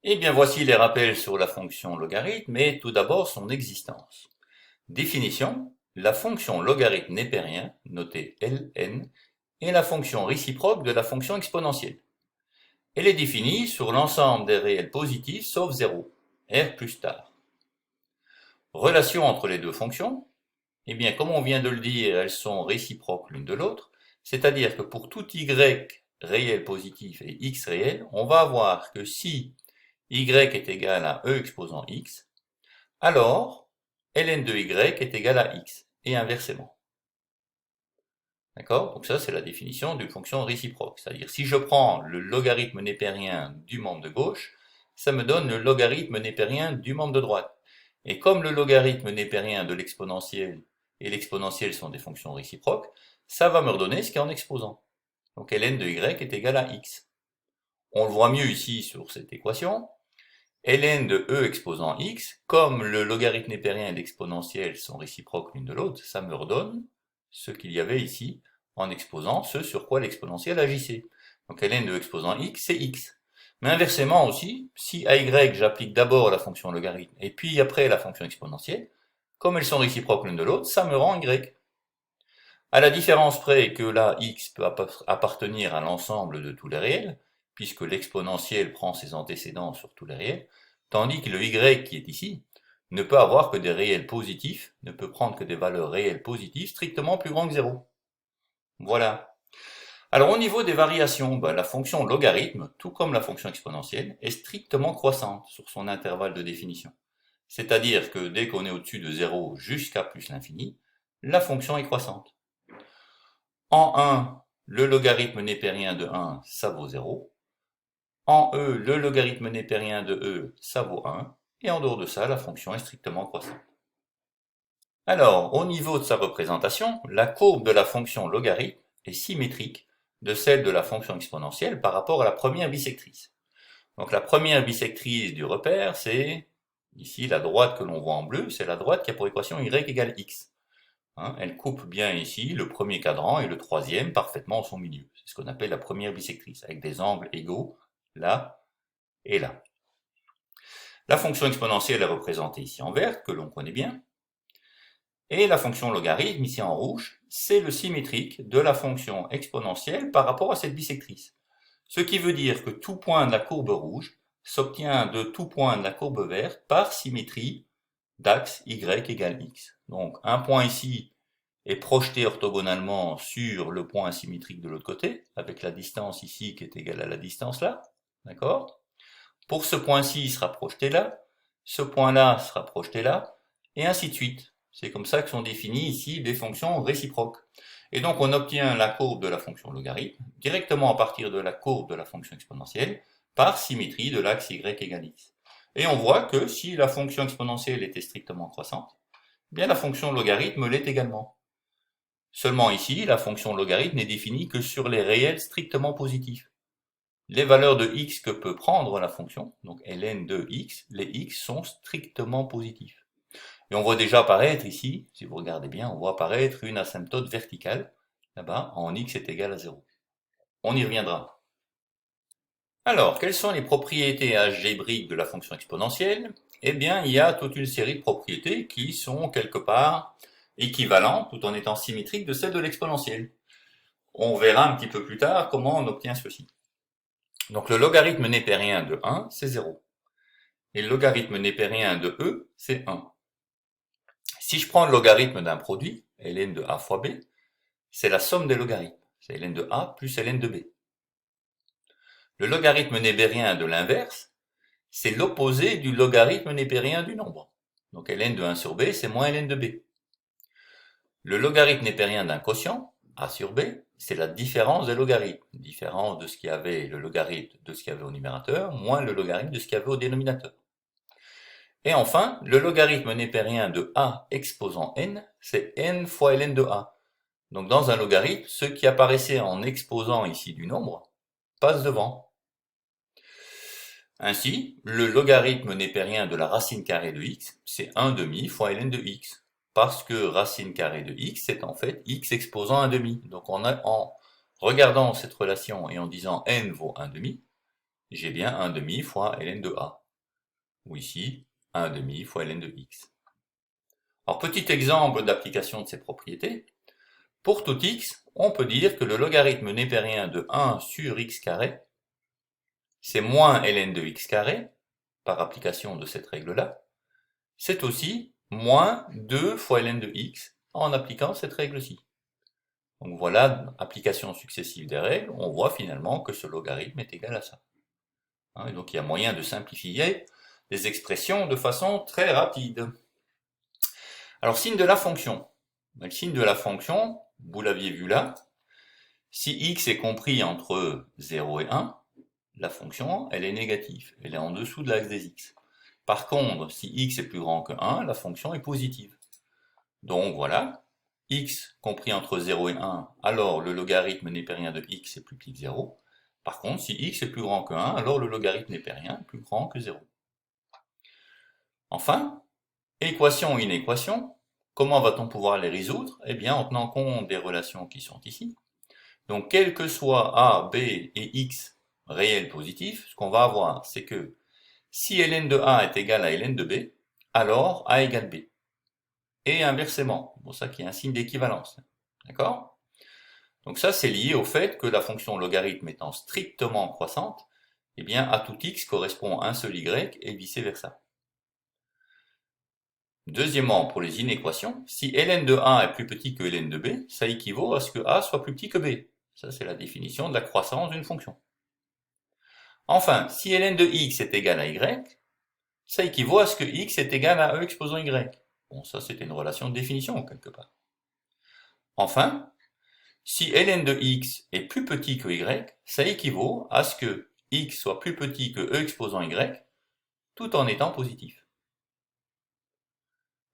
Eh bien, voici les rappels sur la fonction logarithme et tout d'abord son existence. Définition. La fonction logarithme népérien, notée Ln, est la fonction réciproque de la fonction exponentielle. Elle est définie sur l'ensemble des réels positifs sauf 0, r plus star. Relation entre les deux fonctions. Eh bien, comme on vient de le dire, elles sont réciproques l'une de l'autre, c'est-à-dire que pour tout y réel positif et x réel, on va avoir que si y est égal à e exposant x, alors ln de y est égal à x, et inversement. D'accord? Donc ça, c'est la définition d'une fonction réciproque. C'est-à-dire, si je prends le logarithme népérien du membre de gauche, ça me donne le logarithme népérien du membre de droite. Et comme le logarithme népérien de l'exponentielle et l'exponentielle sont des fonctions réciproques, ça va me redonner ce qui est en exposant. Donc ln de y est égal à x. On le voit mieux ici sur cette équation. Ln de e exposant x, comme le logarithme népérien et l'exponentielle sont réciproques l'une de l'autre, ça me redonne ce qu'il y avait ici en exposant ce sur quoi l'exponentielle agissait. Donc ln de e exposant x, c'est x. Mais inversement aussi, si à y j'applique d'abord la fonction logarithme et puis après la fonction exponentielle, comme elles sont réciproques l'une de l'autre, ça me rend y. À la différence près que là, x peut appartenir à l'ensemble de tous les réels, puisque l'exponentielle prend ses antécédents sur tous les réels, tandis que le y qui est ici ne peut avoir que des réels positifs, ne peut prendre que des valeurs réelles positives strictement plus grandes que 0. Voilà. Alors au niveau des variations, la fonction logarithme, tout comme la fonction exponentielle, est strictement croissante sur son intervalle de définition. C'est-à-dire que dès qu'on est au-dessus de 0 jusqu'à plus l'infini, la fonction est croissante. En 1, le logarithme népérien de 1, ça vaut 0. En e, le logarithme népérien de e, ça vaut 1. Et en dehors de ça, la fonction est strictement croissante. Alors, au niveau de sa représentation, la courbe de la fonction logarithme est symétrique de celle de la fonction exponentielle par rapport à la première bisectrice. Donc la première bisectrice du repère, c'est ici la droite que l'on voit en bleu, c'est la droite qui a pour équation y égale x. Elle coupe bien ici le premier cadran et le troisième parfaitement en son milieu. C'est ce qu'on appelle la première bisectrice, avec des angles égaux, là et là. La fonction exponentielle est représentée ici en vert, que l'on connaît bien. Et la fonction logarithme, ici en rouge, c'est le symétrique de la fonction exponentielle par rapport à cette bisectrice. Ce qui veut dire que tout point de la courbe rouge s'obtient de tout point de la courbe verte par symétrie d'axe y égale x. Donc un point ici est projeté orthogonalement sur le point symétrique de l'autre côté, avec la distance ici qui est égale à la distance là, d'accord? Pour ce point-ci, il sera projeté là, ce point-là sera projeté là, et ainsi de suite. C'est comme ça que sont définies ici des fonctions réciproques. Et donc on obtient la courbe de la fonction logarithme directement à partir de la courbe de la fonction exponentielle par symétrie de l'axe y égale x. Et on voit que si la fonction exponentielle était strictement croissante, bien la fonction logarithme l'est également. Seulement ici, la fonction logarithme n'est définie que sur les réels strictement positifs. Les valeurs de x que peut prendre la fonction, donc ln de x, les x sont strictement positifs. Et on voit déjà apparaître ici, si vous regardez bien, on voit apparaître une asymptote verticale, là-bas, en x est égal à 0. On y reviendra. Alors, quelles sont les propriétés algébriques de la fonction exponentielle? Eh bien, il y a toute une série de propriétés qui sont quelque part équivalentes, tout en étant symétriques de celles de l'exponentielle. On verra un petit peu plus tard comment on obtient ceci. Donc le logarithme népérien de 1, c'est 0. Et le logarithme népérien de e, c'est 1. Si je prends le logarithme d'un produit, ln de a fois b, c'est la somme des logarithmes. C'est ln de a plus ln de b. Le logarithme népérien de l'inverse, c'est l'opposé du logarithme népérien du nombre. Donc ln de 1 sur b, c'est moins ln de b. Le logarithme népérien d'un quotient, a sur b, c'est la différence des logarithmes. Différence de ce qu'il y avait, le logarithme de ce qu'il y avait au numérateur, moins le logarithme de ce qu'il y avait au dénominateur. Et enfin, le logarithme népérien de a exposant n, c'est n fois ln de a. Donc dans un logarithme, ce qui apparaissait en exposant ici du nombre passe devant. Ainsi, le logarithme népérien de la racine carrée de x, c'est 1 demi fois ln de x. Parce que racine carrée de x, c'est en fait x exposant 1 demi. Donc en regardant cette relation et en disant n vaut 1 demi, j'ai bien 1 demi fois ln de a. Ou ici, 1 demi fois ln de x. Alors, petit exemple d'application de ces propriétés. Pour tout x, on peut dire que le logarithme népérien de 1 sur x carré, c'est moins ln de x carré, par application de cette règle-là. C'est aussi moins 2 fois ln de x en appliquant cette règle-ci. Donc voilà, application successive des règles, on voit finalement que ce logarithme est égal à ça. Et donc il y a moyen de simplifier les expressions de façon très rapide. Alors, signe de la fonction. Le signe de la fonction, vous l'aviez vu là, si x est compris entre 0 et 1, la fonction, elle est négative, elle est en dessous de l'axe des x. Par contre, si x est plus grand que 1, la fonction est positive. Donc voilà, x compris entre 0 et 1, alors le logarithme népérien de x est plus petit que 0. Par contre, si x est plus grand que 1, alors le logarithme népérien est plus grand que 0. Enfin, équation ou inéquation, comment va-t-on pouvoir les résoudre? Eh bien, en tenant compte des relations qui sont ici. Donc, quel que soit a, b et x réels positifs, ce qu'on va avoir, c'est que si ln de a est égal à ln de b, alors a égale b. Et inversement, c'est pour ça qu'il y a un signe d'équivalence. D'accord? Donc ça, c'est lié au fait que la fonction logarithme étant strictement croissante, eh bien, à tout x correspond un seul y et vice-versa. Deuxièmement, pour les inéquations, si ln de a est plus petit que ln de b, ça équivaut à ce que a soit plus petit que b. Ça, c'est la définition de la croissance d'une fonction. Enfin, si ln de x est égal à y, ça équivaut à ce que x est égal à e exposant y. Bon, ça, c'était une relation de définition, quelque part. Enfin, si ln de x est plus petit que y, ça équivaut à ce que x soit plus petit que e exposant y, tout en étant positif.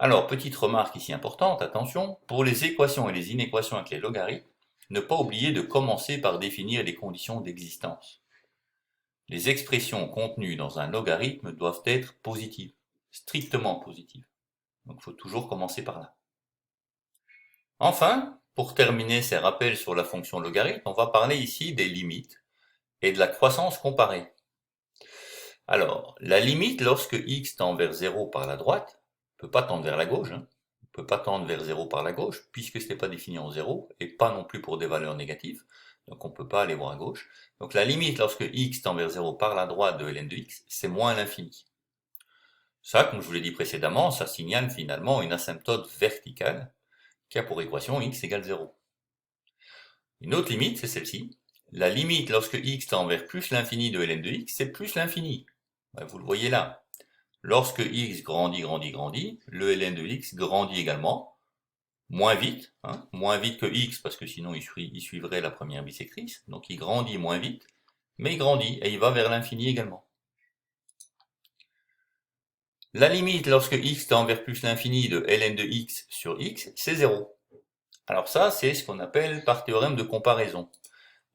Alors, petite remarque ici importante, attention, pour les équations et les inéquations avec les logarithmes, ne pas oublier de commencer par définir les conditions d'existence. Les expressions contenues dans un logarithme doivent être positives, strictement positives. Donc il faut toujours commencer par là. Enfin, pour terminer ces rappels sur la fonction logarithme, on va parler ici des limites et de la croissance comparée. Alors, la limite lorsque x tend vers 0 par la droite, ne peut pas tendre vers la gauche, ne peut pas tendre vers 0 par la gauche, puisque ce n'est pas défini en 0, et pas non plus pour des valeurs négatives, donc on ne peut pas aller voir à gauche. Donc la limite lorsque x tend vers 0 par la droite de ln de x, c'est moins l'infini. Ça, comme je vous l'ai dit précédemment, ça signale finalement une asymptote verticale, qui a pour équation x égale 0. Une autre limite, c'est celle-ci. La limite lorsque x tend vers plus l'infini de ln de x, c'est plus l'infini. Vous le voyez là. Lorsque x grandit, le ln de x grandit également, moins vite que x, parce que sinon il suivrait la première bisectrice, donc il grandit moins vite, mais il grandit, et il va vers l'infini également. La limite lorsque x tend vers plus l'infini de ln de x sur x, c'est 0. Alors ça, c'est ce qu'on appelle par théorème de comparaison.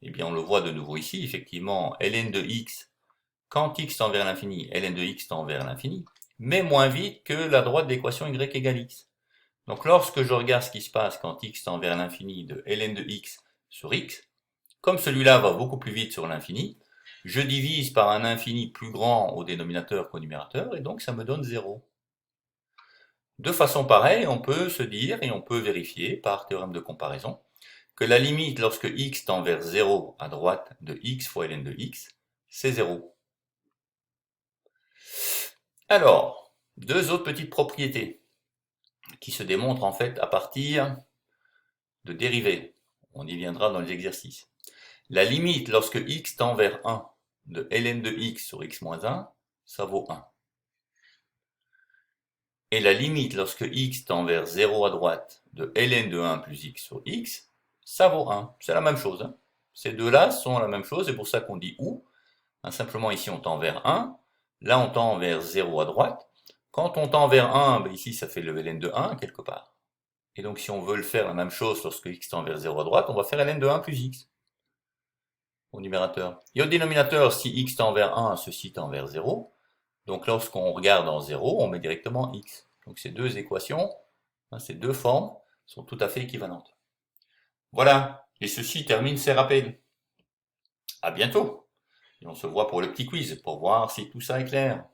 Eh bien, on le voit de nouveau ici, effectivement, ln de x, quand x tend vers l'infini, ln de x tend vers l'infini, mais moins vite que la droite d'équation y égale x. Donc lorsque je regarde ce qui se passe quand x tend vers l'infini de ln de x sur x, comme celui-là va beaucoup plus vite sur l'infini, je divise par un infini plus grand au dénominateur qu'au numérateur, et donc ça me donne 0. De façon pareille, on peut se dire, et on peut vérifier par théorème de comparaison, que la limite lorsque x tend vers 0 à droite de x fois ln de x, c'est 0. Alors, deux autres petites propriétés qui se démontrent en fait à partir de dérivées. On y viendra dans les exercices. La limite lorsque x tend vers 1 de ln de x sur x moins 1, ça vaut 1. Et la limite lorsque x tend vers 0 à droite de ln de 1 plus x sur x, ça vaut 1. C'est la même chose. Ces deux-là sont la même chose, c'est pour ça qu'on dit ou. Simplement ici on tend vers 1, là on tend vers 0 à droite. Quand on tend vers 1, ici ça fait le ln de 1 quelque part. Et donc si on veut le faire la même chose lorsque x tend vers 0 à droite, on va faire ln de 1 plus x au numérateur. Et au dénominateur, si x tend vers 1, ceci tend vers 0. Donc lorsqu'on regarde en 0, on met directement x. Donc ces deux équations, ces deux formes, sont tout à fait équivalentes. Voilà, et ceci termine ces rappels. À bientôt. Et on se voit pour le petit quiz, pour voir si tout ça est clair.